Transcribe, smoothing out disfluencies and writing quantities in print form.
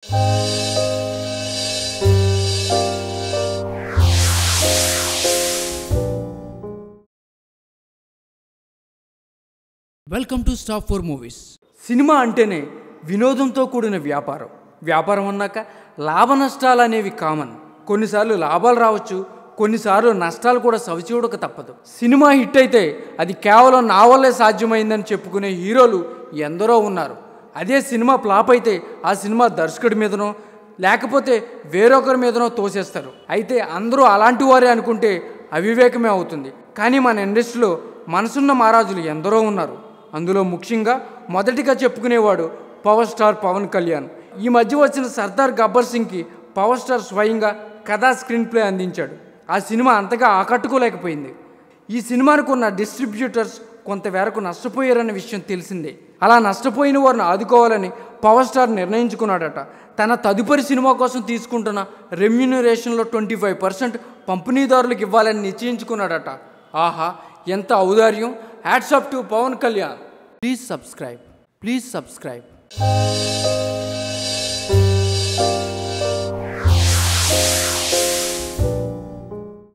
Welcome to stop for movies. Cinema అంటేనే వినోదంతో కూడిన వ్యాపారం. వ్యాపారం అన్నాక లాభ నష్టాలు అనేవి కామన్. కొన్నిసార్లు లాభాలు రావచ్చు, కొన్నిసార్లు నష్టాలు కూడా సవిచూడక తప్పదు. సినిమా హిట్ అయితే అది కేవలం నా వల్లే సాధ్యమైందని చెప్పుకునే హీరోలు ఎందరో ఉన్నారు. అదే సినిమా ఫ్లాప్ అయితే ఆ సినిమా దర్శకుడి మీదనో లేకపోతే వేరొకరి మీదనో తోసేస్తారు. అయితే అందరూ అలాంటి వారే అనుకుంటే అవివేకమే అవుతుంది. కానీ మన ఇండస్ట్రీలో మనసున్న మహారాజులు ఎందరో ఉన్నారు. అందులో ముఖ్యంగా మొదటిగా చెప్పుకునేవాడు పవర్ స్టార్ పవన్ కళ్యాణ్. ఈ మధ్య వచ్చిన సర్దార్ గబ్బర్ సింగ్కి పవర్ స్టార్ స్వయంగా కథా స్క్రీన్ ప్లే అందించాడు. ఆ సినిమా అంతగా ఆకట్టుకోలేకపోయింది. ఈ సినిమానికి ఉన్న డిస్ట్రిబ్యూటర్స్ కొంతవరకు నష్టపోయారన్న విషయం తెలిసిందే. అలా నష్టపోయిన వారిని ఆదుకోవాలని పవర్ స్టార్ నిర్ణయించుకున్నాడట. తన తదుపరి సినిమా కోసం తీసుకుంటున్న రెమ్యూనరేషన్లో 25% పంపిణీదారులకు ఇవ్వాలని నిశ్చయించుకున్నాడట. ఆహా, ఎంత ఔదార్యం! Hats off to Pawan Kalyan. Please subscribe.